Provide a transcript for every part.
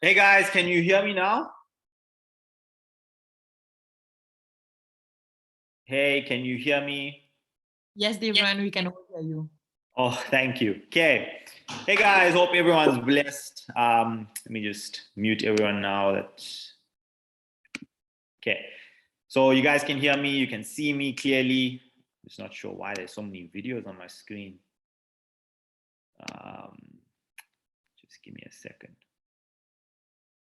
Hey guys, can you hear me now? Hey, can you hear me? Yes, Davron, we can all hear you. Oh, thank you. Okay. Hey guys, hope everyone's blessed. Let me just mute everyone now. Okay. So you guys can hear me, you can see me clearly. Just not sure why there's so many videos on my screen. Just give me a second.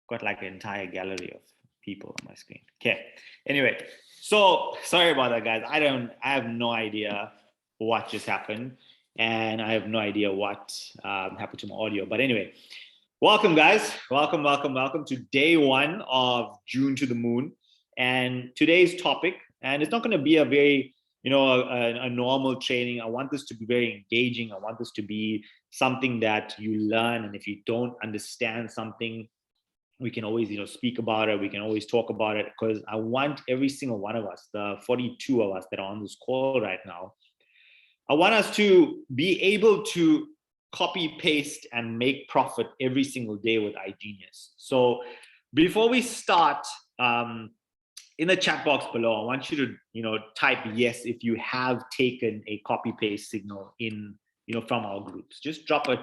Got like an entire gallery of people on my screen. Okay. Anyway, so sorry about that, guys. I have no idea what just happened, and I have no idea what happened to my audio. But anyway, welcome, guys. Welcome to day one of June to the Moon. And today's topic, and it's not going to be a very a normal training. I want this to be very engaging. I want this to be something that you learn, and if you don't understand something, we can always speak about it. We can always talk about it, because I want every single one of us, the 42 of us that are on this call right now, I want us to be able to copy, paste, and make profit every single day with iGenius. So before we start, in the chat box below, I want you to type yes if you have taken a copy paste signal in from our groups. Just drop a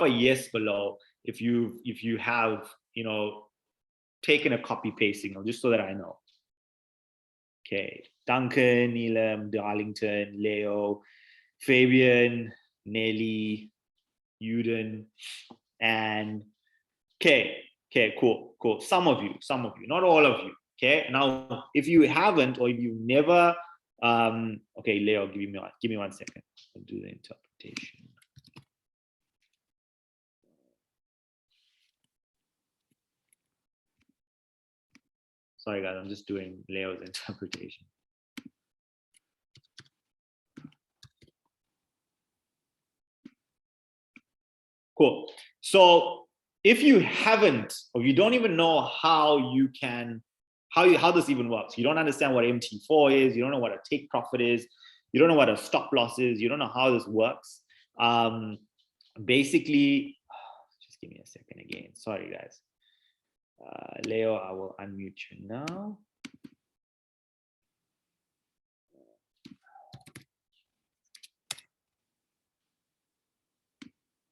yes below if you have taken a copy paste signal, just so that I know. Okay, Duncan, Neelam, Darlington, Leo, Fabian, Nelly, Uden, and okay, cool. Some of you, not all of you. Okay, now if you haven't, or if you've never, okay, Leo, give me 1 second. I'll do the interpretation. Sorry guys, I'm just doing Leo's interpretation. Cool. So if you haven't, or you don't even know how you can, how this even works, you don't understand what MT4 is, you don't know what a take profit is, you don't know what a stop loss is, you don't know how this works. Basically, just give me a second again. Sorry guys. Leo, I will unmute you now.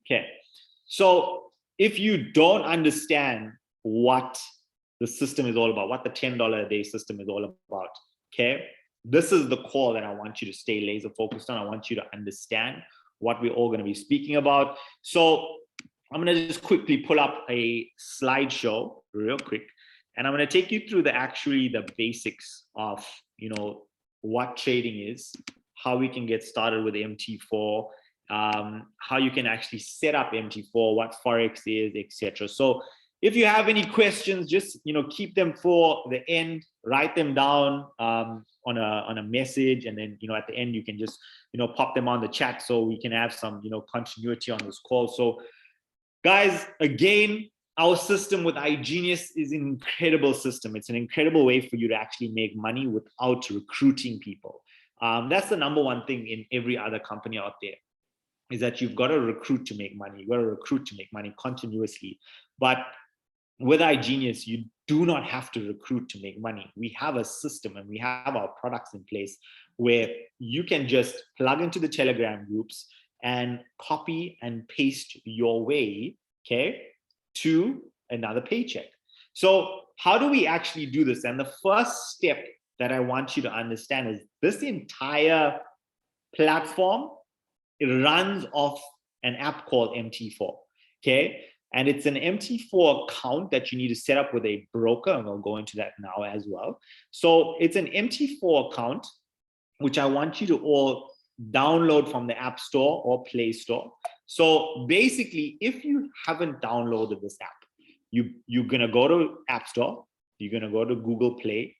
Okay, so if you don't understand what the system is all about, what the $10 a day system is all about, okay, this is the call that I want you to stay laser focused on. I want you to understand what we're all going to be speaking about. So I'm going to just quickly pull up a slideshow real quick, and I'm going to take you through the basics of what trading is, how we can get started with MT4, how you can actually set up MT4, what Forex is, etc. So if you have any questions, just keep them for the end, write them down on a message, and then at the end you can just pop them on the chat, so we can have some continuity on this call. So guys, again, our system with iGenius is an incredible system. It's an incredible way for you to actually make money without recruiting people. That's the number one thing in every other company out there, is that you've got to recruit to make money. You've got to recruit to make money continuously. But with iGenius, you do not have to recruit to make money. We have a system, and we have our products in place where you can just plug into the Telegram groups and copy and paste your way, okay, to another paycheck. So how do we actually do this? And the first step that I want you to understand is this entire platform, it runs off an app called MT4, okay? And it's an MT4 account that you need to set up with a broker, and we'll go into that now as well. So it's an MT4 account, which I want you to all download from the App Store or Play Store. So basically, if you haven't downloaded this app, you're gonna go to App Store, you're gonna go to Google Play,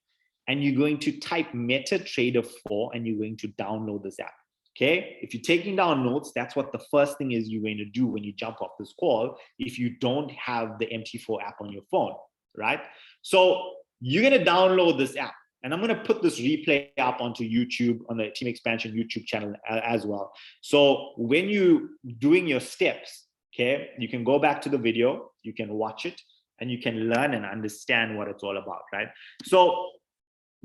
and you're going to type MetaTrader 4, and you're going to download this app. Okay, if you're taking down notes, that's what the first thing is you're going to do when you jump off this call, if you don't have the MT4 app on your phone, right? So you're going to download this app, and I'm going to put this replay up onto YouTube, on the Team Expansion YouTube channel as well. So when you're doing your steps, okay, you can go back to the video, you can watch it, and you can learn and understand what it's all about, right? So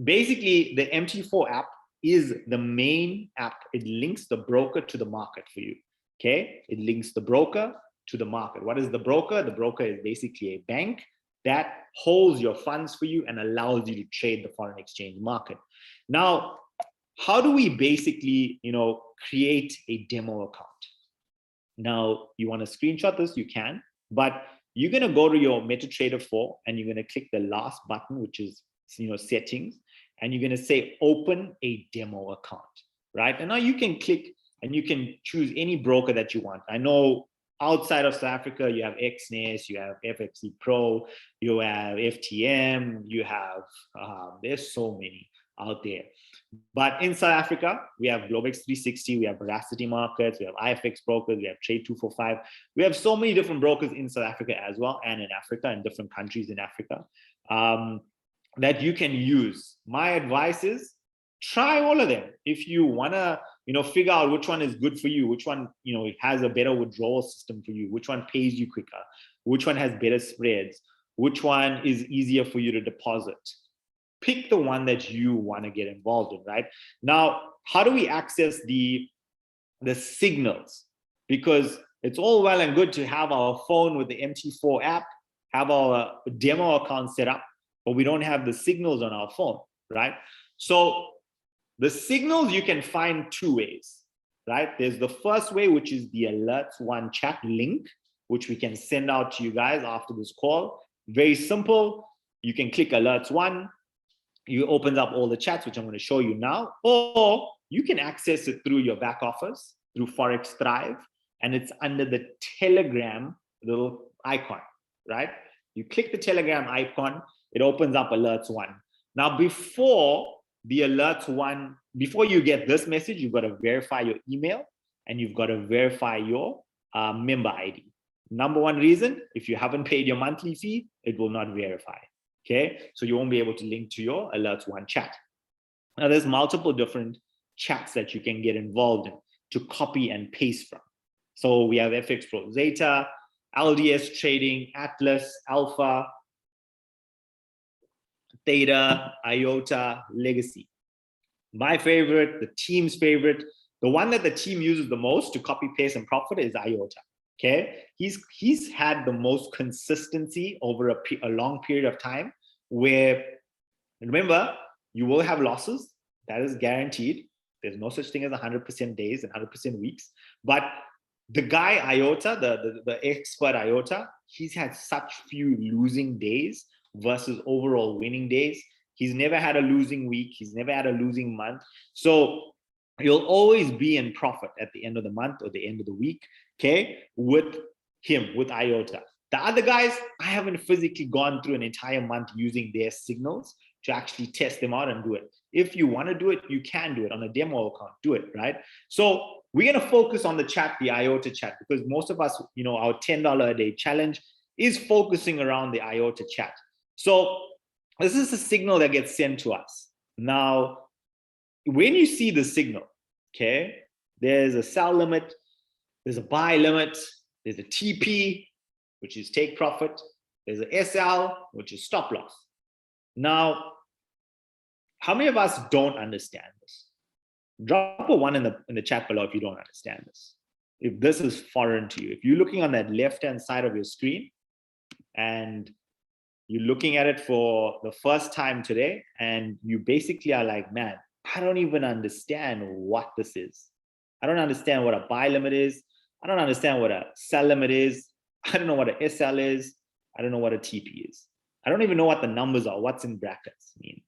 basically, the MT4 app is the main app. It links the broker to the market for you, okay? It links the broker to the market. What is the broker? The broker is basically a bank that holds your funds for you and allows you to trade the foreign exchange market. Now, how do we basically, create a demo account? Now, you want to screenshot this, you can, but you're going to go to your MetaTrader 4 and you're going to click the last button, which is, settings, and you're going to say open a demo account, right? And now you can click and you can choose any broker that you want. I know outside of South Africa, you have XNES, you have FXE Pro, you have FTM, you have, there's so many out there. But in South Africa, we have Globex 360, we have Veracity Markets, we have IFX brokers, we have Trade 245. We have so many different brokers in South Africa as well, and in Africa, and different countries in Africa, that you can use. My advice is try all of them. If you want to, figure out which one is good for you, which one, has a better withdrawal system for you, which one pays you quicker, which one has better spreads, which one is easier for you to deposit. Pick the one that you want to get involved in, right? Now, how do we access the signals? Because it's all well and good to have our phone with the MT4 app, have our demo account set up, but we don't have the signals on our phone, right? So the signals you can find two ways, right? There's the first way, which is the Alerts One chat link, which we can send out to you guys after this call. Very simple. You can click Alerts One. You opens up all the chats, which I'm going to show you now, or you can access it through your back office, through Forex Thrive, and it's under the Telegram little icon, right? You click the Telegram icon, it opens up Alerts One. Now, before the Alerts One, before you get this message, you've got to verify your email and you've got to verify your member ID. Number one reason, if you haven't paid your monthly fee, it will not verify. Okay, so you won't be able to link to your Alerts One chat. Now, there's multiple different chats that you can get involved in to copy and paste from. So we have FX Pro Zeta, LDS Trading, Atlas, Alpha, Theta, IOTA, Legacy. My favorite, the team's favorite, the one that the team uses the most to copy, paste, and profit is IOTA. Okay, he's had the most consistency over a long period of time, where, remember, you will have losses, that is guaranteed. There's no such thing as 100% days and 100% weeks. But the guy IOTA, the expert IOTA, he's had such few losing days versus overall winning days. He's never had a losing week. He's never had a losing month. So you'll always be in profit at the end of the month or the end of the week, okay, with him, with IOTA. The other guys, I haven't physically gone through an entire month using their signals to actually test them out and do it. If you want to do it, you can do it on a demo account, do it, right? So we're going to focus on the chat, the IOTA chat, because most of us, our $10 a day challenge is focusing around the IOTA chat. So this is a signal that gets sent to us. Now, when you see the signal, okay, there's a sell limit, there's a buy limit, there's a TP, which is take profit, there's a SL, which is stop loss. Now, how many of us don't understand this? Drop a one in the chat below if you don't understand this. If this is foreign to you, if you're looking on that left-hand side of your screen and you're looking at it for the first time today, and you basically are like, man, I don't even understand what this is. I don't understand what a buy limit is. I don't understand what a sell limit is. I don't know what a SL is. I don't know what a TP is. I don't even know what the numbers are, what's in brackets mean.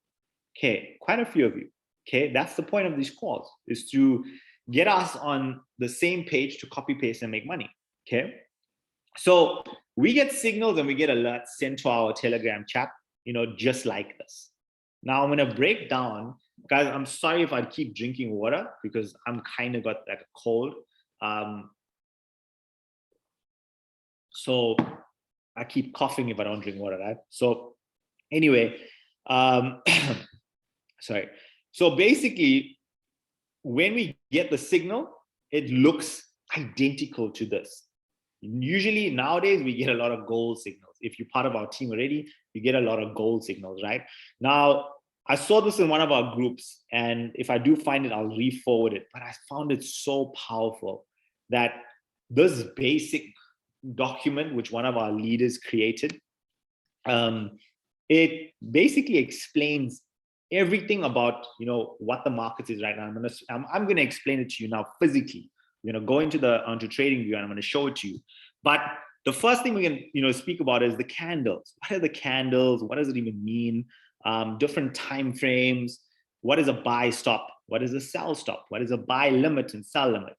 Okay, quite a few of you. Okay, that's the point of these calls, is to get us on the same page to copy, paste, and make money. Okay, so we get signals and we get alerts sent to our Telegram chat, just like this. Now I'm gonna break down, guys. I'm sorry if I keep drinking water because I'm kind of got like a cold. So I keep coughing if I don't drink water, right? So anyway, sorry. So basically, when we get the signal, it looks identical to this. Usually nowadays we get a lot of gold signals. If you're part of our team already, you get a lot of gold signals, right? Now, I saw this in one of our groups, and if I do find it, I'll re-forward it. But I found it so powerful that this basic document, which one of our leaders created, it basically explains everything about what the market is right now. I'm gonna explain it to you now physically. We're gonna go onto TradingView and I'm gonna show it to you. But the first thing we can speak about is the candles. What are the candles? What does it even mean? Different time frames. What is a buy stop? What is a sell stop? What is a buy limit and sell limit?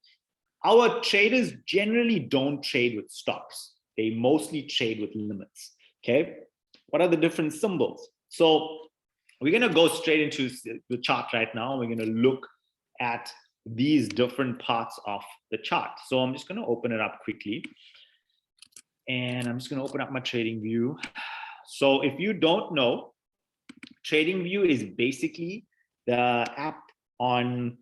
Our traders generally don't trade with stops. They mostly trade with limits. Okay. What are the different symbols? So we're going to go straight into the chart right now. We're going to look at these different parts of the chart. So I'm just going to open it up quickly. And I'm just going to open up my TradingView. So if you don't know, TradingView is basically the app on,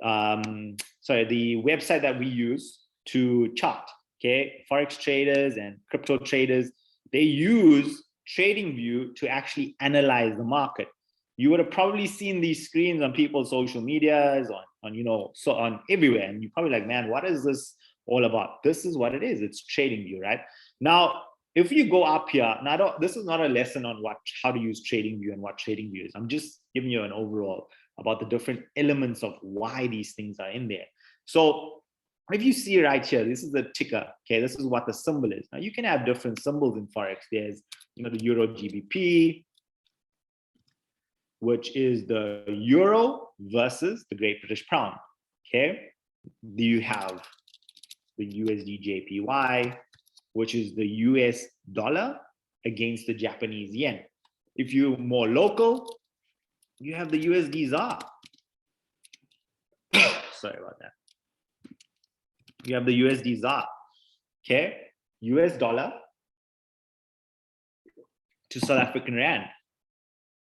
the website that we use to chart. Okay, Forex traders and crypto traders, they use TradingView to actually analyze the market. You would have probably seen these screens on people's social medias, on everywhere, and you're probably like, man, what is this all about? This is what it is. It's TradingView, right? Now, if you go up here, now this is not a lesson on how to use TradingView and what TradingView is. I'm just giving you an overall about the different elements of why these things are in there. So if you see right here, this is the ticker. Okay, this is what the symbol is. Now you can have different symbols in Forex. There's the Euro GBP, which is the Euro versus the Great British Pound. Okay, do you have the USD JPY, which is the US dollar against the Japanese yen. If you're more local, you have the USD ZAR. Sorry about that. You have the USD ZAR. Okay, US dollar to South African rand.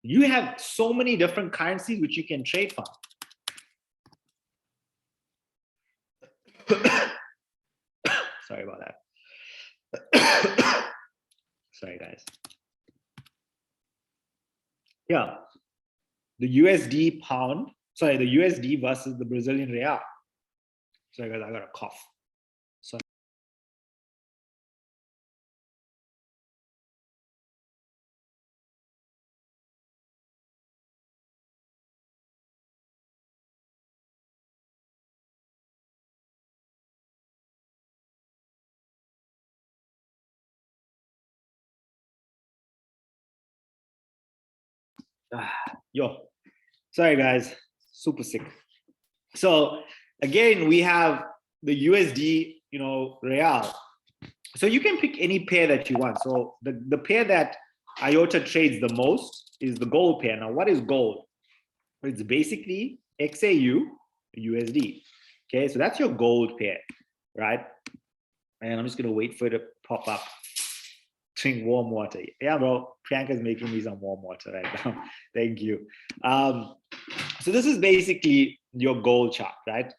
You have so many different currencies which you can trade from. Sorry about that. Sorry, guys. Yeah, the USD pound, the USD versus the Brazilian real. Sorry, guys, I got a cough. Sorry. Sorry guys, super sick. So again, we have the USD, real. So you can pick any pair that you want. So the pair that IOTA trades the most is the gold pair. Now, what is gold? It's basically XAU USD. Okay, so that's your gold pair, right? And I'm just gonna wait for it to pop up. Drink warm water. Yeah, bro. Priyanka's making me some warm water right now. Thank you. So this is basically your gold chart, right?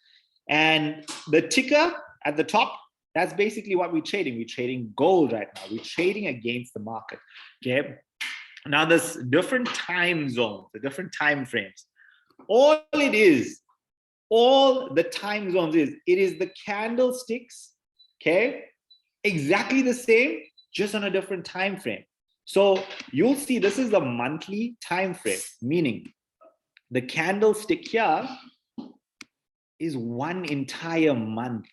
And the ticker at the top, that's basically what we're trading. We're trading gold right now. We're trading against the market. Okay. Now there's different time zones, the different time frames. All the time zones it is the candlesticks, okay? Exactly the same, just on a different time frame. So you'll see this is the monthly time frame, meaning the candlestick here is one entire month.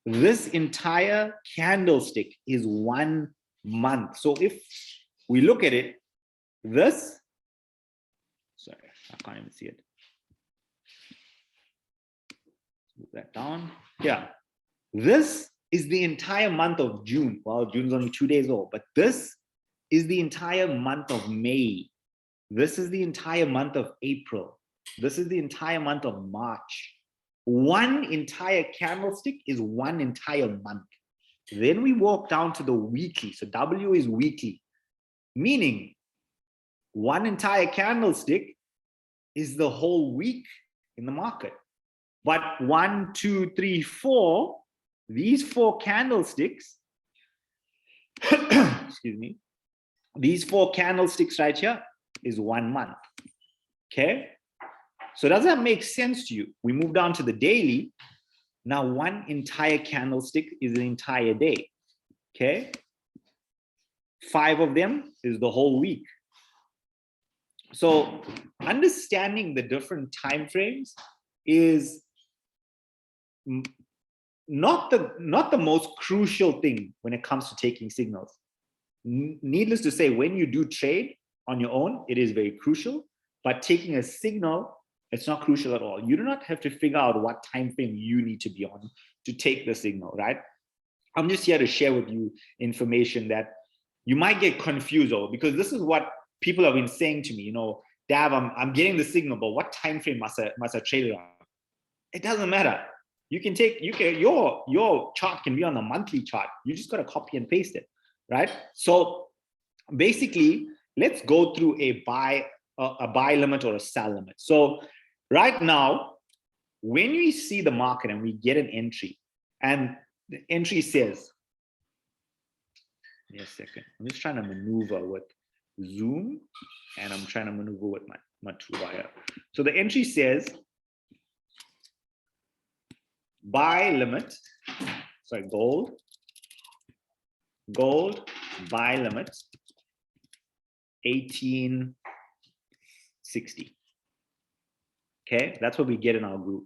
This entire candlestick is 1 month. So if we look at it, sorry, I can't even see it. Move that down. Yeah, this is the entire month of June. Well, June's only 2 days old, but this is the entire month of May. This is the entire month of April. This is the entire month of March. One entire candlestick is one entire month. Then we walk down to the weekly. So W is weekly, meaning one entire candlestick is the whole week in the market. But 1, 2, 3, 4 these 4 candlesticks, excuse me, these 4 candlesticks right here is 1 month. Okay. So does that make sense to you? We move down to the daily. Now, 1 entire candlestick is an entire day. Okay. 5 of them is the whole week. So understanding the different time frames is not the most crucial thing when it comes to taking signals. Needless to say, when you do trade on your own, it is very crucial, but taking a signal, it's not crucial at all. You do not have to figure out what time frame you need to be on to take the signal, right? I'm just here to share with you information that you might get confused over, because this is what people have been saying to me, you know, Dav, I'm getting the signal, but what time frame must I trade it on? It doesn't matter. Your chart can be on a monthly chart. You just got to copy and paste it, right? So basically, let's go through a buy limit or a sell limit. So right now, when we see the market and we get an entry, and the entry says, wait a second, I'm just trying to maneuver with Zoom, and I'm trying to maneuver with my toolbar. So the entry says buy limit, sorry, gold buy limit 1860. Okay, that's what we get in our group.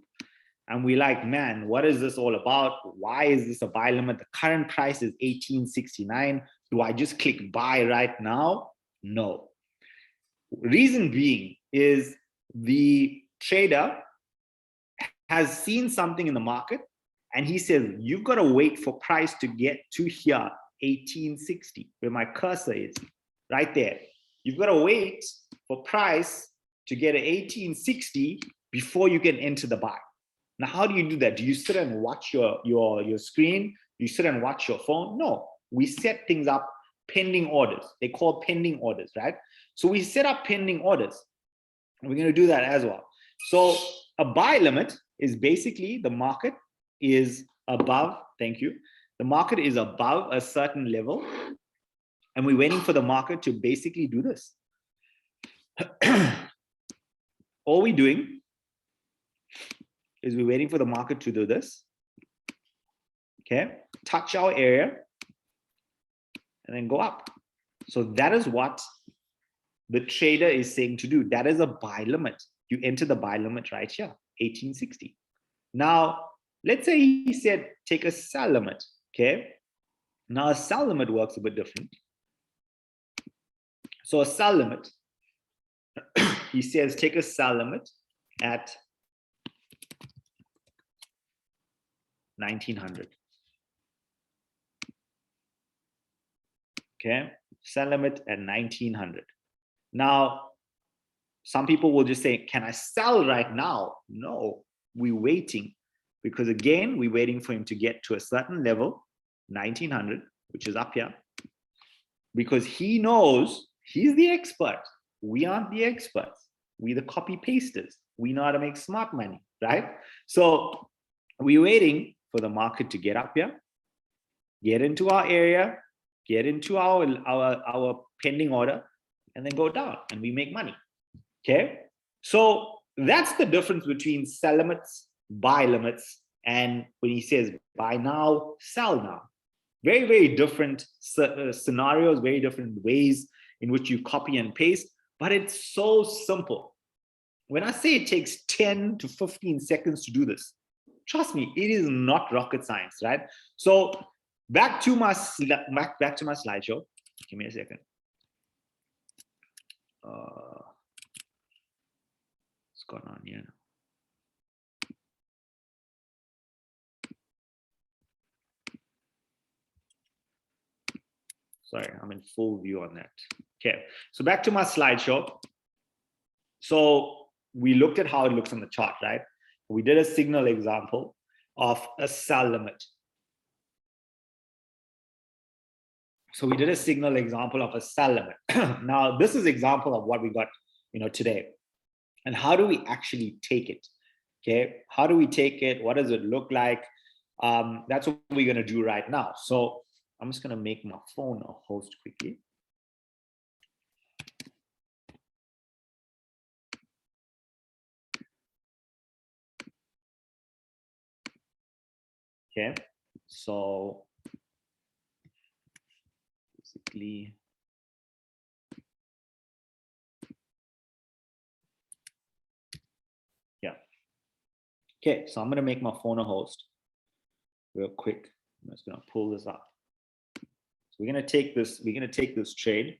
And we like, man, what is this all about? Why is this a buy limit? The current price is 1869. Do I just click buy right now? No. Reason being is the trader has seen something in the market and he says, you've got to wait for price to get to here, 1860, where my cursor is, right there. You've got to wait for price to get an 1860 before you can enter the buy. Now, how do you do that? Do you sit and watch your screen? Do you sit and watch your phone? No, we set things up pending orders. They call pending orders, right? So we set up pending orders. We're going to do that as well. So a buy limit is basically the market is above, thank you. The market is above a certain level, and we're waiting for the market to basically do this. All we're doing is we're waiting for the market to do this. Okay, touch our area and then go up. So that is what the trader is saying to do. That is a buy limit. You enter the buy limit right here, 1860. Now, let's say he said take a sell limit. Okay, now a sell limit works a bit different. So a sell limit, he says take a sell limit at 1900. Okay, sell limit at 1900. Now, some people will just say, can I sell right now? No, we're waiting, because again, we're waiting for him to get to a certain level, 1900, which is up here, because he knows he's the expert. We aren't the experts. We're the copy pasters. We know how to make smart money, right? So we're waiting for the market to get up here, get into our area, get into our pending order, and then go down, and we make money. Okay, so that's the difference between sell limits, buy limits, and when he says buy now, sell now. Very, very different scenarios, very different ways in which you copy and paste, but it's so simple. When I say it takes 10 to 15 seconds to do this, trust me, it is not rocket science, right? So back to my slideshow. Give me a second. What's going on here? Sorry, I'm in full view on that. Okay, so back to my slideshow. So we looked at how it looks on the chart, right? We did a signal example of a sell limit. So we did a signal example of a sell limit. Now, this is example of what we got, today. And how do we actually take it? Okay, how do we take it? What does it look like? That's what we're going to do right now. So I'm just going to make my phone a host quickly. Okay, so basically, yeah. Okay, so I'm going to make my phone a host real quick. I'm just going to pull this up. So we're going to take this trade.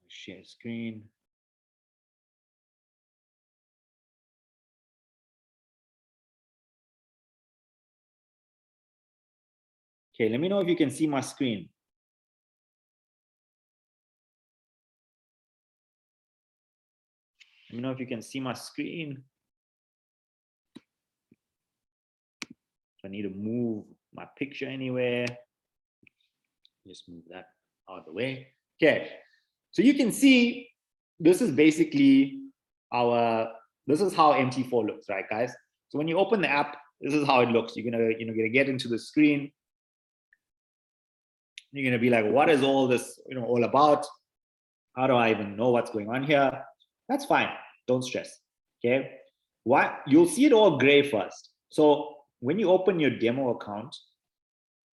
Share screen. Okay, let me know if you can see my screen. Let me know if you can see my screen. If I need to move my picture anywhere, just move that out of the way. Okay, so you can see this is basically this is how MT4 looks, right, guys? So when you open the app, this is how it looks. You're gonna get into the screen. You're gonna be like, what is all this all about? How do I even know what's going on here? That's fine. Don't stress. Okay. What you'll see it all gray first. So when you open your demo account,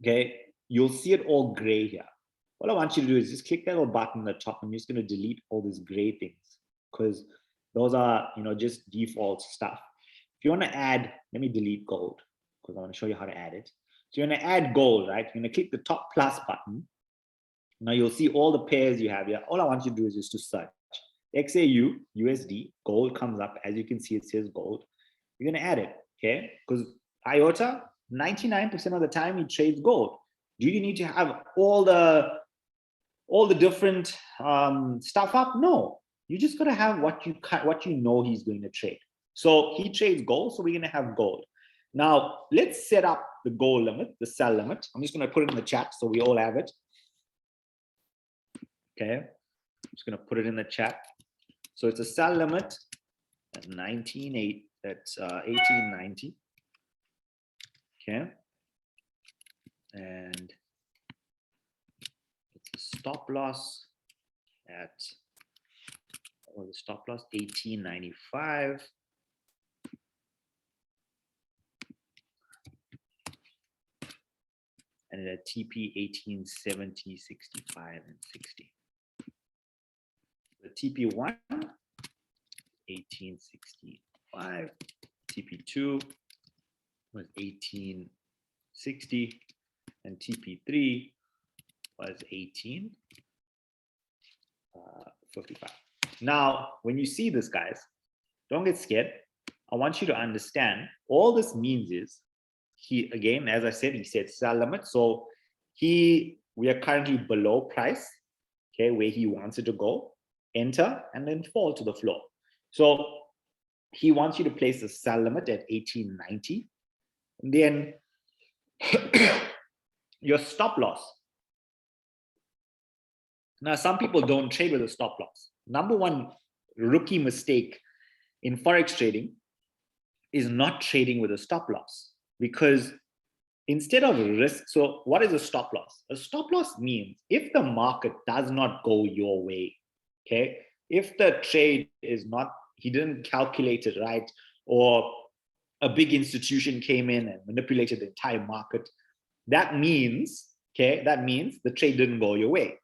okay, you'll see it all gray here. What I want you to do is just click that little button at the top. I'm just going to delete all these gray things because those are just default stuff. If you want to add, let me delete gold because I want to show you how to add it. So you're going to add gold, right? You're going to click the top plus button. Now you'll see all the pairs you have here. All I want you to do is just to search XAU, USD, gold comes up. As you can see, it says gold. You're going to add it, okay? Because IOTA, 99% of the time, it trades gold. Do you need to have all the different stuff up? No, you just got to have what you know he's going to trade. So he trades gold, so we're going to have gold. Now let's set up the gold limit, the sell limit. I'm just going to put it in the chat so we all have it. Okay, I'm just going to put it in the chat. So it's a sell limit at 1890. Okay, and it's a stop loss at the stop loss 1895. And at TP 1870, 65, and 60. The TP1 1865, TP2 was 1860, and TP3 was 1855. Now, when you see this, guys, don't get scared. I want you to understand all this means is again, as I said, he said sell limit. So we are currently below price, okay, where he wants it to go, enter, and then fall to the floor. So he wants you to place a sell limit at 1890. And then your stop loss. Now, some people don't trade with a stop loss. Number one rookie mistake in Forex trading is not trading with a stop loss, because instead of risk, so what is a stop loss? A stop loss means if the market does not go your way, okay, if the trade is not, he didn't calculate it right, or a big institution came in and manipulated the entire market, that means the trade didn't go your way.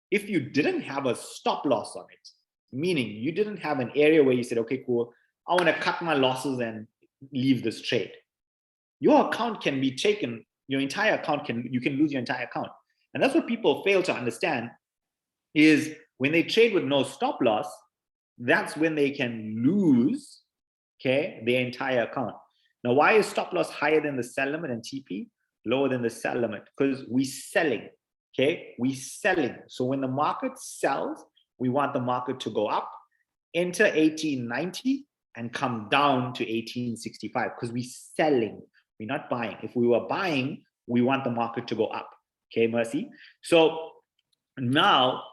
If you didn't have a stop loss on it, meaning you didn't have an area where you said, okay, cool, I want to cut my losses and leave this trade, your account can be taken, your entire account you can lose your entire account. And that's what people fail to understand, is when they trade with no stop loss, that's when they can lose, okay, their entire account. Now, why is stop loss higher than the sell limit and TP lower than the sell limit? Because we're selling, okay, we're selling. So when the market sells, we want the market to go up, enter 1890 and come down to 1865, because we're selling. We're not buying. If we were buying, we want the market to go up. Okay, Mercy? So now,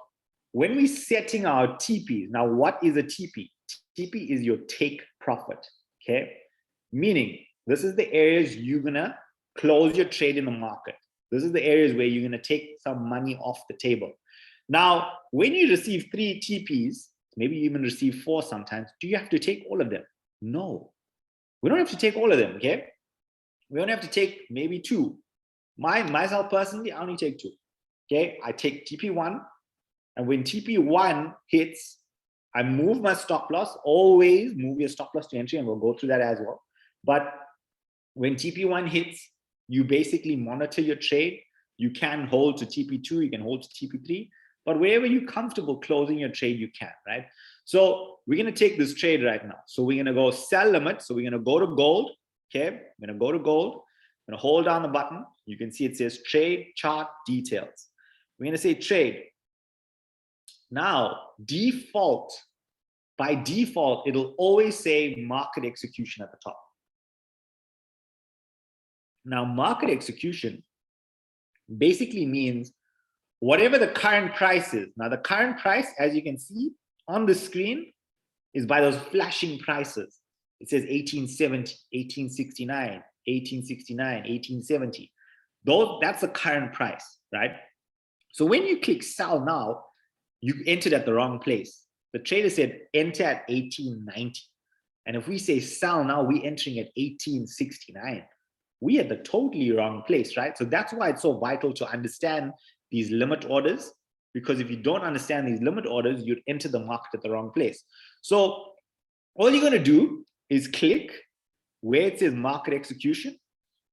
when we're setting our TPs, now what is a TP? TP is your take profit. okay? Meaning, this is the areas you're gonna close your trade in the market. This is the areas where you're gonna take some money off the table. Now, when you receive 3 TPs, maybe you even receive 4 sometimes, do you have to take all of them? No, we don't have to take all of them, okay? We only have to take maybe 2. Myself personally, I only take 2, okay? I take TP1, and when TP1 hits, I move my stop loss. Always move your stop loss to entry, and we'll go through that as well. But when TP1 hits, you basically monitor your trade. You can hold to TP2, you can hold to TP3, but wherever you're comfortable closing your trade, you can, right? So we're gonna take this trade right now. So we're gonna go sell limit. So we're gonna go to gold, okay? I'm gonna go to gold. I'm gonna hold down the button. You can see it says trade chart details. We're gonna say trade. Now, by default, it'll always say market execution at the top. Now, market execution basically means whatever the current price is. Now, the current price, as you can see on the screen, is by those flashing prices. It says 1870, 1869, 1869, 1870. That's the current price, right? So when you click sell now, you entered at the wrong place. The trader said enter at 1890. And if we say sell now, we're entering at 1869. We at the totally wrong place, right? So that's why it's so vital to understand these limit orders, because if you don't understand these limit orders, you'd enter the market at the wrong place. So all you're gonna do is click where it says market execution.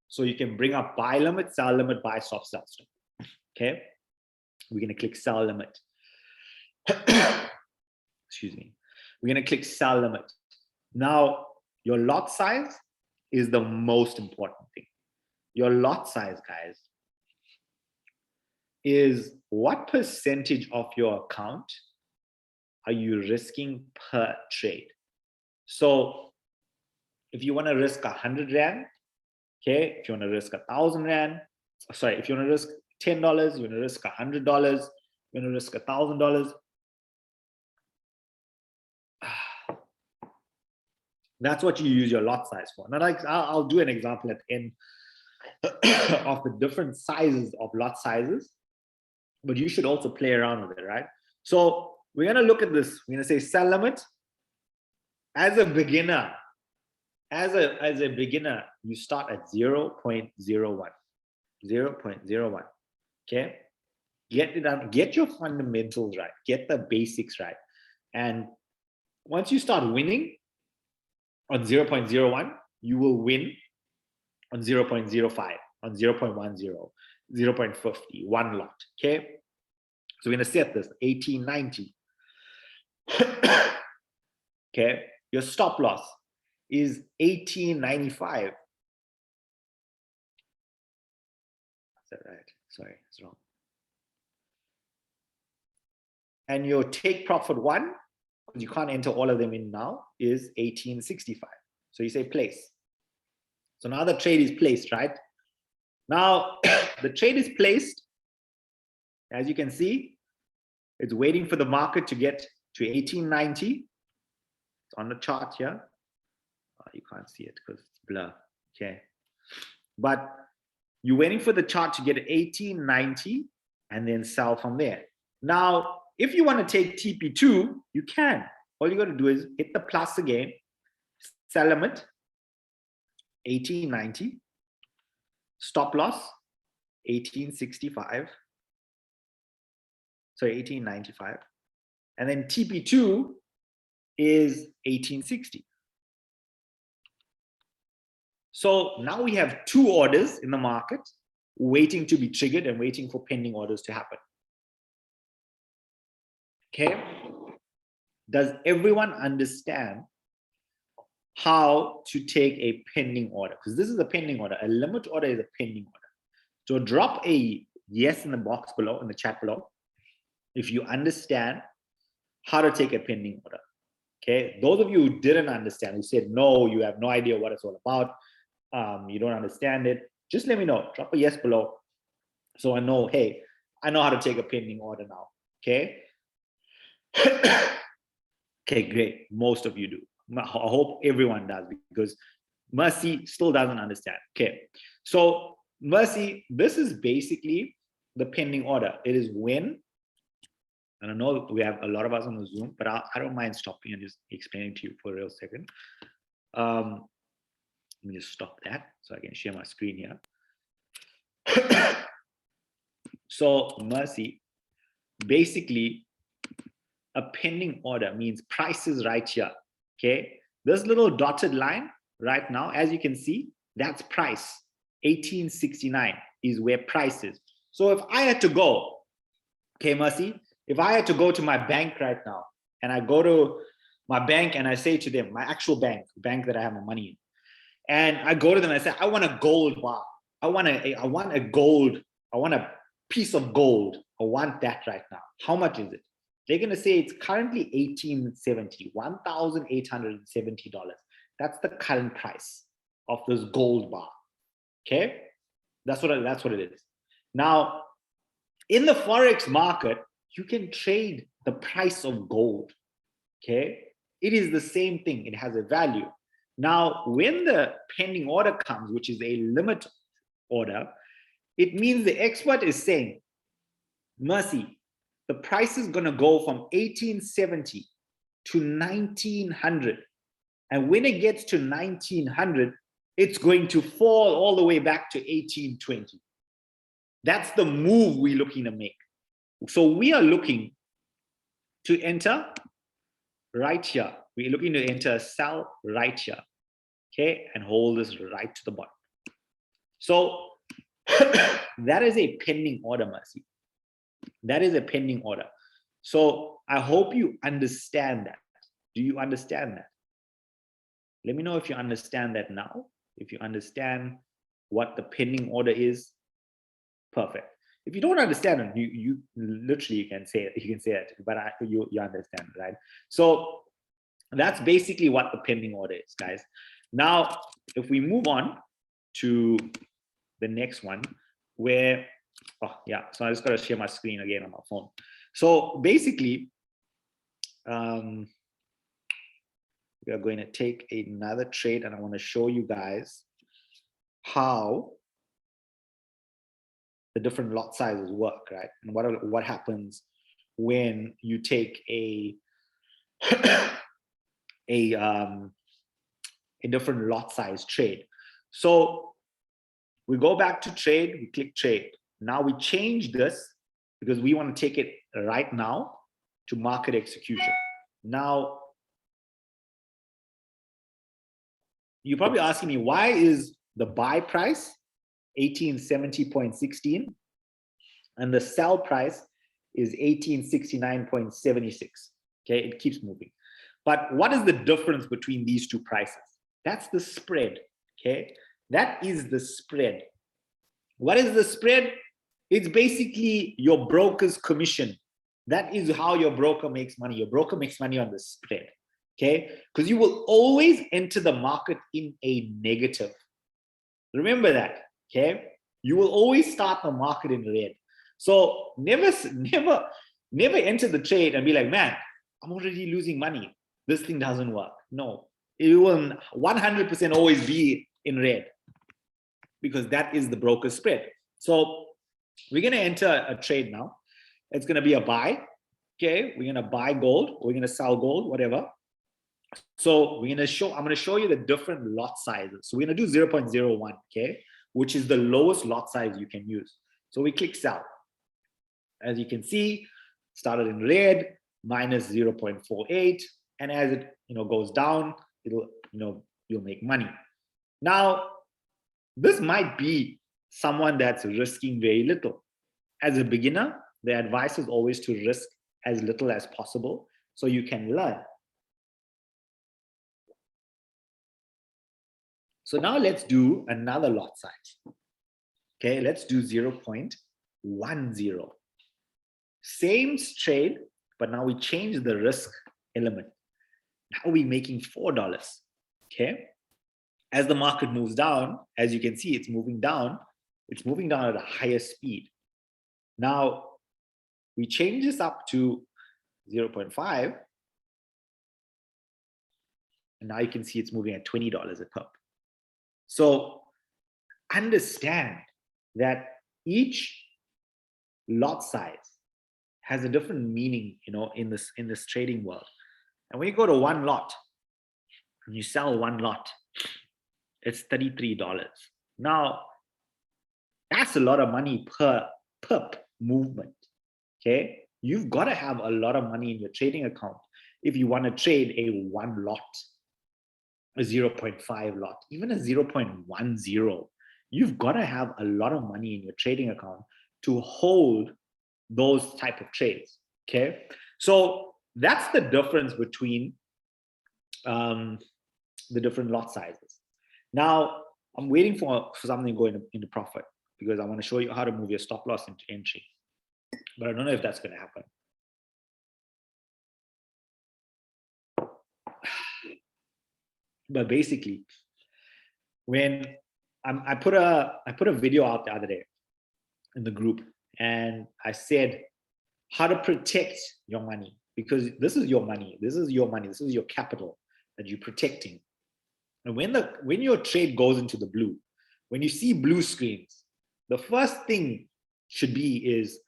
So you can bring up buy limit, sell limit, buy stop, sell stop, okay? We're gonna click sell limit. Excuse me. We're gonna click sell limit. Now, your lot size is the most important thing. Your lot size, guys, is what percentage of your account are you risking per trade? So if you want to risk 100 Rand, okay, if you want to risk 1,000 Rand, sorry, if you want to risk $10, you want to risk $100, you want to risk $1,000, that's what you use your lot size for. Now, like, I'll do an example at the end of the different sizes of lot sizes, but you should also play around with it, right? So we're gonna look at this. We're gonna say sell limit. As a beginner, you start at 0.01, 0.01. Okay, get it done. Get your fundamentals right. Get the basics right. And once you start winning on 0.01, you will win on 0.05, on 0.10, 0.50, one lot. Okay, so we're gonna set this 1890. Okay, your stop loss is 1895. Is that right? Sorry, it's wrong. And your take profit one, because you can't enter all of them in now, is 1865. So you say place. So now the trade is placed, right? Now the trade is placed. As you can see, it's waiting for the market to get to 1890. It's on the chart here. Oh, you can't see it because it's blur. Okay. But you're waiting for the chart to get 1890 and then sell from there. Now, if you want to take TP2, you can. All you got to do is hit the plus again, sell limit, 1890, stop loss, 1865, sorry, 1895, and then TP2 is 1860. So now we have 2 orders in the market waiting to be triggered and waiting for pending orders to happen. Okay, does everyone understand how to take a pending order? Because this is a pending order. A limit order is a pending order. So drop a yes in the box below, in the chat below, if you understand how to take a pending order. Okay, those of you who didn't understand, who said no, you have no idea what it's all about, you don't understand it, just let me know. Drop a yes below so I know, hey, I know how to take a pending order now. Okay. Okay, great. Most of you do. I hope everyone does, because Mercy still doesn't understand. Okay, so Mercy, this is basically the pending order. It is when, and I know we have a lot of us on the Zoom, but I don't mind stopping and just explaining to you for a real second. Let me just stop that so I can share my screen here. So Mercy, basically a pending order means price is right here. Okay, this little dotted line right now, as you can see, that's price. 1869 is where price is. So if I had to go, okay, Mercy, if I had to go to my bank right now, and I go to my bank and I say to them, my actual bank that I have my money in, and I go to them and I say, I want a gold bar. I want a gold, I want a piece of gold. I want that right now. How much is it? They're going to say it's currently $1,870, $1,870. That's the current price of this gold bar. Okay, that's what it is. Now, in the Forex market, you can trade the price of gold. Okay, it is the same thing. It has a value. Now, when the pending order comes, which is a limit order, it means the expert is saying, Mercy, the price is going to go from 1870 to 1900. And when it gets to 1900, it's going to fall all the way back to 1820. That's the move we're looking to make. So we are looking to enter right here. We're looking to enter a sell right here. Okay, and hold this right to the bottom. So that is a pending order, Mercy. That is a pending order. So I hope you understand that. Do you understand that? Let me know if you understand that now. If you understand what the pending order is, perfect. If you don't understand it, you literally can say it. You can say it, but you understand, right? So that's basically what the pending order is, guys. Now, if we move on to the next one, where, oh yeah, so I just got to share my screen again on my phone. So basically, we are going to take another trade, and I want to show you guys how the different lot sizes work, right? And what happens when you take a different lot size trade. So we go back to trade, we click trade. Now we change this because we want to take it right now to market execution. Now, you're probably asking me, why is the buy price 1870.16 and the sell price is 1869.76? Okay, it keeps moving. But what is the difference between these two prices? That's the spread. Okay, that is the spread. What is the spread? It's basically your broker's commission. That is how your broker makes money. Your broker makes money on the spread. Okay, because you will always enter the market in a negative. Remember that. Okay, you will always start the market in red. So never enter the trade and be like, man, I'm already losing money. This thing doesn't work. No, it will 100% always be in red, because that is the broker spread. So we're going to enter a trade now. It's going to be a buy. Okay, we're going to buy gold. We're going to sell gold, whatever. So I'm going to show you the different lot sizes. So we're going to do 0.01, okay, which is the lowest lot size you can use. So we click sell. As you can see, started in red, minus 0.48, and as it goes down, it'll you'll make money. Now, this might be someone that's risking very little. As a beginner, the advice is always to risk as little as possible so you can learn. So now let's do another lot size. Okay, let's do 0.10. Same trade, but now we change the risk element. Now we're making $4. Okay, as the market moves down, as you can see, it's moving down. It's moving down at a higher speed. Now we change this up to 0.5. And now you can see it's moving at $20 a pip. So understand that each lot size has a different meaning, in this trading world. And when you go to one lot and you sell one lot, it's $33. Now, that's a lot of money per pip movement. Okay, you've got to have a lot of money in your trading account if you want to trade a one lot, a 0.5 lot, even a 0.10. You've got to have a lot of money in your trading account to hold those type of trades. Okay, so that's the difference between the different lot sizes. Now I'm waiting for something to go into profit, because I want to show you how to move your stop loss into entry, but I don't know if that's going to happen. But basically, when I put a video out the other day in the group, and I said how to protect your money, because this is your money, this is your capital that you're protecting. And when your trade goes into the blue, when you see blue screens, the first thing should be is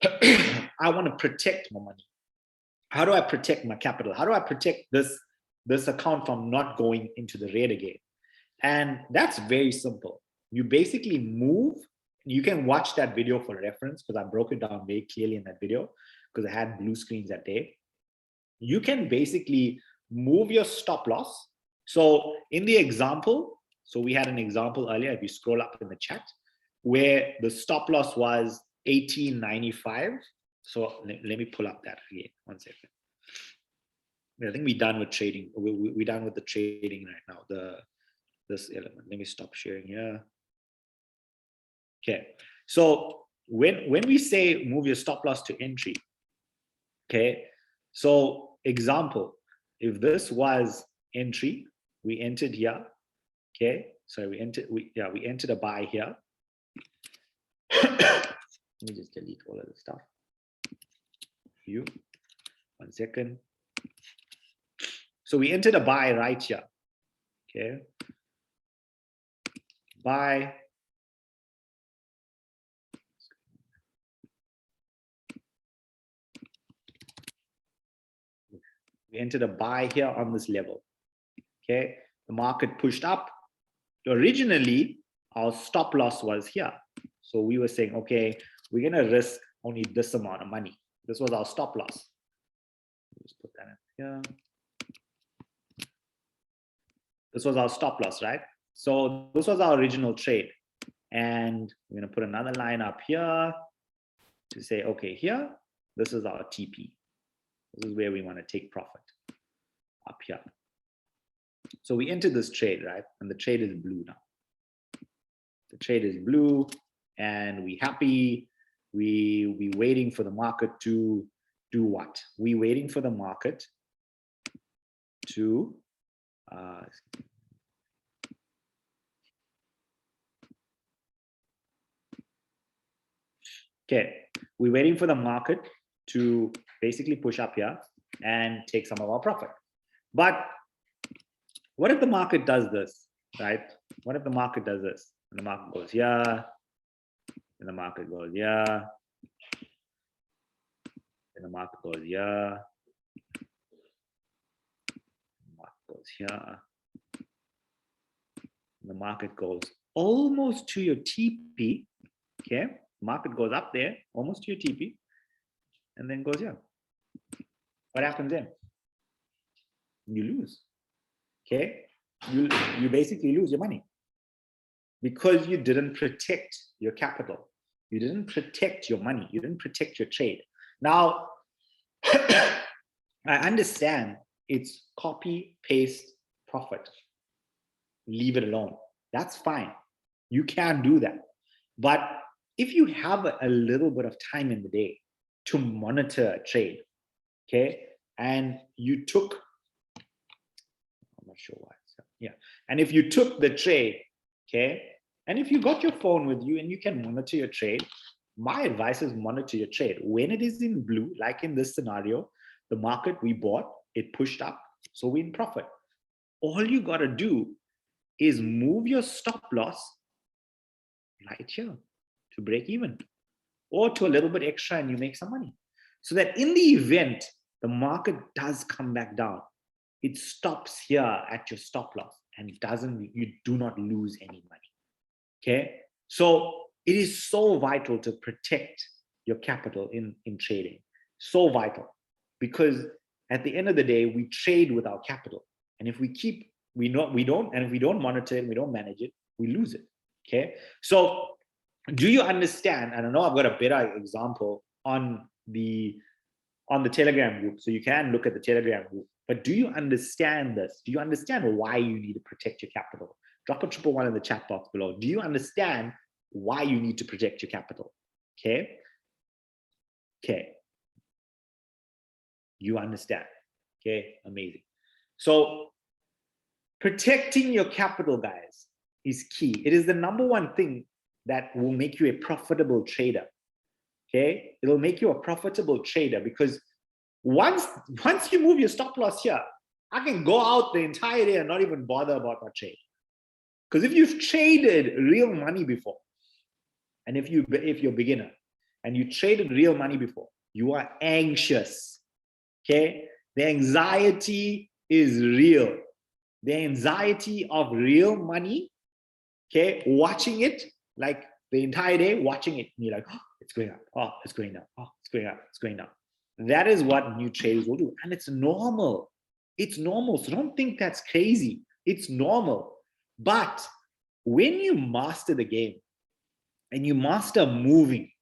I want to protect my money. How do I protect my capital? How do I protect this account from not going into the red again? And that's very simple. You basically move. You can watch that video for reference, because I broke it down very clearly in that video, because I had blue screens that day. You can basically move your stop loss. So in the example, so we had an example earlier, if you scroll up in the chat, where the stop loss was 18.95. So let me pull up that again, 1 second. I think we're done with trading. We're done with the trading right now, this element. Let me stop sharing here. Okay, so when we say move your stop loss to entry, okay, so example, if this was entry, we entered here, okay, so we entered a buy here. Let me just delete all of this stuff. 1 second. So we entered a buy right here, okay, buy. We entered a buy here on this level. Okay, the market pushed up. Originally, our stop loss was here. So we were saying, okay, we're going to risk only this amount of money. This was our stop loss. Just put that in here. This was our stop loss, right? So this was our original trade. And we're going to put another line up here to say, okay, here, this is our TP. This is where we want to take profit, up here. So we entered this trade, right? And the trade is blue now. The trade is blue, and we happy. We waiting for the market to do what? We waiting for the market to okay, we're waiting for the market to basically push up here and take some of our profit. But what if the market does this, right? What if the market does this? And the market goes here, and the market goes here, and the market goes here, the market goes here, and the market goes almost to your TP, okay? Market goes up there, almost to your TP, and then goes here. What happens then? You lose, okay? You basically lose your money because you didn't protect your capital. You didn't protect your money. You didn't protect your trade. Now, I understand it's copy, paste, profit. Leave it alone. That's fine. You can do that. But if you have a little bit of time in the day to monitor a trade, okay, and you took, I'm not sure why, so, yeah, and if you took the trade, okay, and if you got your phone with you and you can monitor your trade, my advice is monitor your trade. When it is in blue, like in this scenario, the market we bought, it pushed up, so we're in profit. all you got to do is move your stop loss right here to break even, or to a little bit extra and you make some money. So that in the event the market does come back down, it stops here at your stop loss and you do not lose any money. Okay. So it is so vital to protect your capital in trading. So vital, because at the end of the day, we trade with our capital. And if if we don't monitor it, we don't manage it, we lose it. Okay. So do you understand? And I know I've got a better example on the Telegram group, so you can look at the Telegram group. But do you understand this? Do you understand why you need to protect your capital? Drop a 111 in the chat box below. Do you understand why you need to protect your capital? Okay. Okay. You understand. Okay. Amazing. So protecting your capital, guys, is key. It is the number one thing that will make you a profitable trader. Okay. It'll make you a profitable trader, because once you move your stop loss here, I can go out the entire day and not even bother about my trade. Because if you've traded real money before, and if you're a beginner and you traded real money before, you are anxious. Okay. The anxiety is real. The anxiety of real money, okay, watching it like the entire day, watching it, and you're like, oh, it's going up, oh, it's going down, oh, it's going up, it's going down. That is what new traders will do. And it's normal. It's normal. So don't think that's crazy. It's normal. But when you master the game and you master moving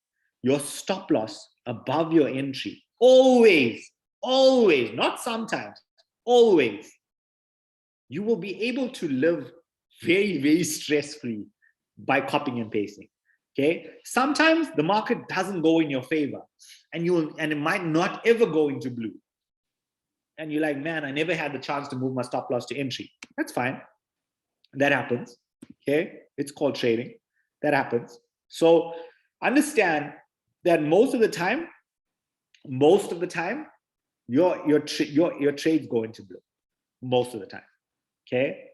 your stop loss above your entry, always, not sometimes, always, you will be able to live very, very stress-free by copying and pasting. Okay. Sometimes the market doesn't go in your favor, and it might not ever go into blue. And you're like, man, I never had the chance to move my stop loss to entry. That's fine. That happens. Okay. It's called trading. That happens. So understand that most of the time, your trades go into blue. Most of the time. Okay.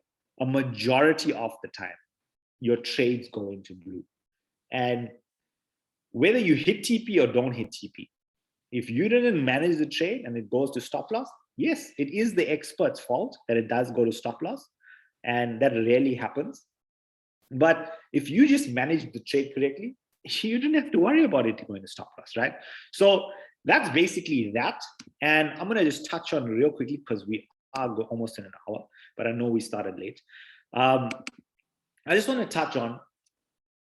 A majority of the time, your trades go into blue. And whether you hit TP or don't hit TP, if you didn't manage the trade and it goes to stop loss, yes, it is the expert's fault that it does go to stop loss. And that rarely happens. But if you just manage the trade correctly, you didn't have to worry about it going to stop loss, right? So that's basically that. And I'm going to just touch on real quickly, because we are almost in an hour, but I know we started late. I just want to touch on,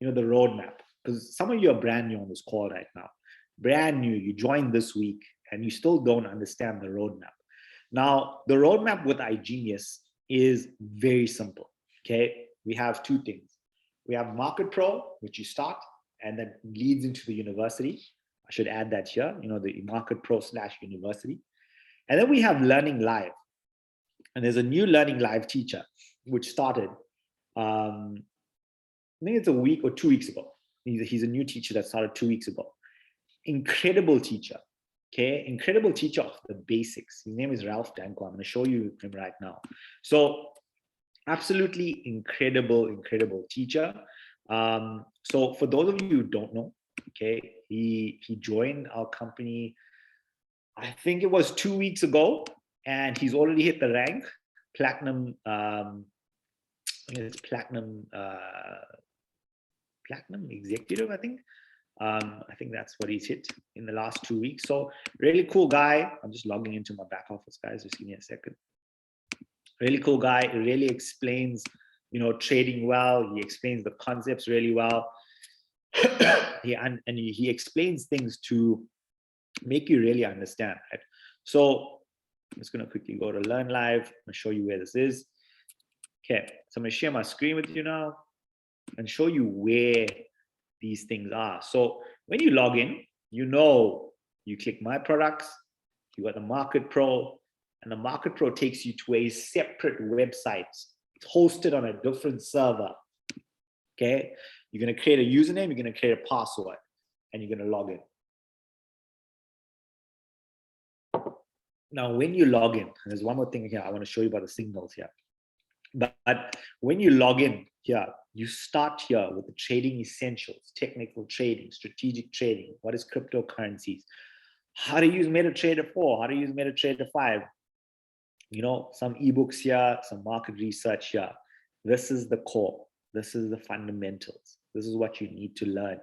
the roadmap, because some of you are brand new on this call right now. Brand new, you joined this week and you still don't understand the roadmap. Now, the roadmap with iGenius is very simple. Okay. We have two things. We have Market Pro, which you start and then leads into the university. I should add that here, the Market Pro /university. And then we have Learning Live. And there's a new Learning Live teacher, which started, I think it's a week or 2 weeks ago. He's a new teacher that started 2 weeks ago. Incredible teacher. Okay, incredible teacher of the basics. His name is Ralph Danko. I'm going to show you him right now. So absolutely incredible teacher. So for those of you who don't know, okay, he joined our company, I think it was 2 weeks ago, and he's already hit the rank, platinum. It's platinum executive, I think. I think that's what he's hit in the last 2 weeks. So really cool guy. I'm just logging into my back office, guys. Just give me a second. Really cool guy. He really explains, trading well. He explains the concepts really well. He explains things to make you really understand, right? So I'm just going to quickly go to Learn Live. I'm going to show you where this is. Okay, so I'm going to share my screen with you now and show you where these things are. So when you log in, you click My Products, you got the Market Pro, and the Market Pro takes you to a separate website. It's hosted on a different server. Okay, you're going to create a username, you're going to create a password, and you're going to log in. Now, when you log in, there's one more thing here I want to show you about the signals here. But when you log in here, you start here with the trading essentials, technical trading, strategic trading, what is cryptocurrencies, how to use MetaTrader 4, how to use MetaTrader 5, some ebooks here, some market research here. This is the core. This is the fundamentals. This is what you need to learn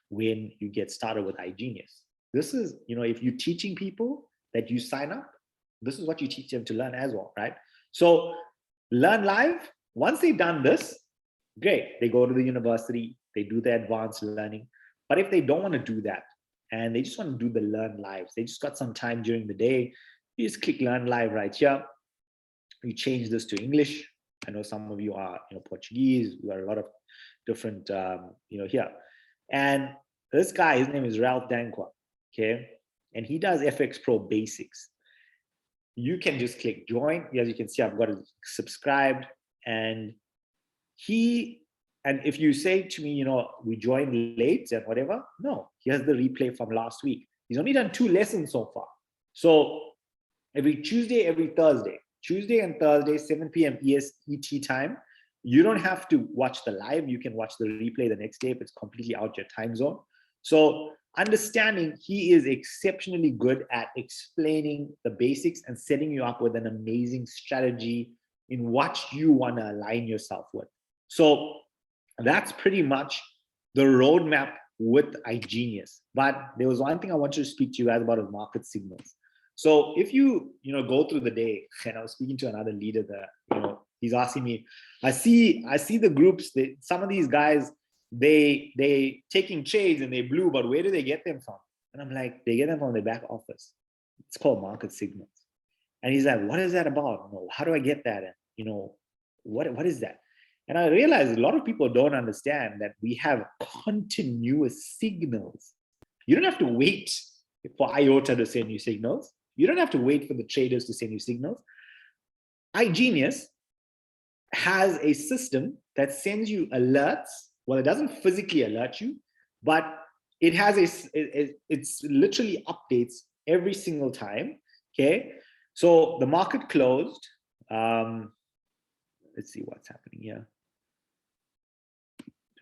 when you get started with iGenius. This is, if you're teaching people that you sign up, this is what you teach them to learn as well, right? So learn live. Once they've done this, great. They go to the university, they do their advanced learning. But if they don't want to do that and they just want to do the learn lives, they just got some time during the day, you just click learn live right here. You change this to English. I know some of you are, Portuguese. We got a lot of different, here. And this guy, his name is Ralph Danqua, okay? And he does FX Pro basics. You can just click join. As you can see, I've got it subscribed. And if you say to me, we joined late and whatever, no, here's the replay from last week. He's only done 2 lessons so far. So every Tuesday, every Thursday, Tuesday and Thursday, 7 p.m. ET time, you don't have to watch the live. You can watch the replay the next day if it's completely out your time zone. So understanding, he is exceptionally good at explaining the basics and setting you up with an amazing strategy in what you want to align yourself with. So that's pretty much the roadmap with iGenius. But there was one thing I want you to speak to you guys about is market signals. So if you go through the day, and I was speaking to another leader that he's asking me, I see the groups that some of these guys they taking trades and they blue, but where do they get them from? And I'm like, they get them from the back office. It's called market signals. And he's like, what is that about? How do I get that? And what is that? And I realized a lot of people don't understand that we have continuous signals. You don't have to wait for IOTA to send you signals. You don't have to wait for the traders to send you signals. iGenius has a system that sends you alerts. Well, it doesn't physically alert you, but it has it's literally updates every single time. Okay. So the market closed. Let's see what's happening here.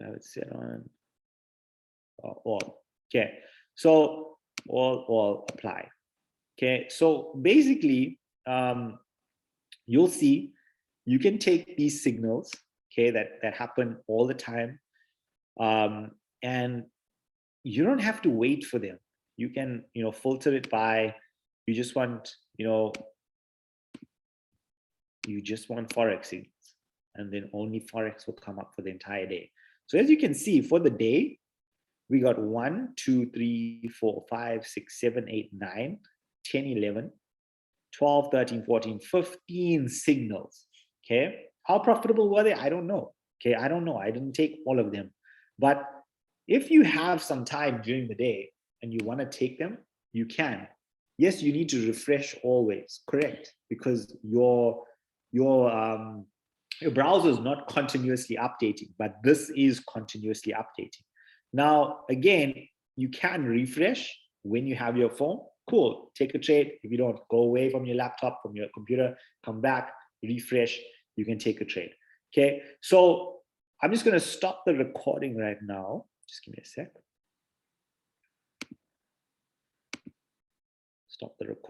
I have it set on all. Okay. So all apply. Okay, so basically, you'll see you can take these signals, okay, that happen all the time, and you don't have to wait for them. You can, filter it by, you just want Forex signals, and then only Forex will come up for the entire day. So as you can see, for the day, we got 1, 2, 3, 4, 5, 6, 7, 8, 9. 10, 11, 12, 13, 14, 15 signals. Okay. How profitable were they? I don't know. Okay. I don't know. I didn't take all of them. But if you have some time during the day and you want to take them, you can. Yes, you need to refresh always. Correct. Because your browser is not continuously updating, but this is continuously updating. Now, again, you can refresh when you have your phone. Cool, take a trade. If you don't, go away from your laptop, from your computer, come back, refresh, you can take a trade. Okay, so I'm just going to stop the recording right now. Just give me a sec. Stop the recording.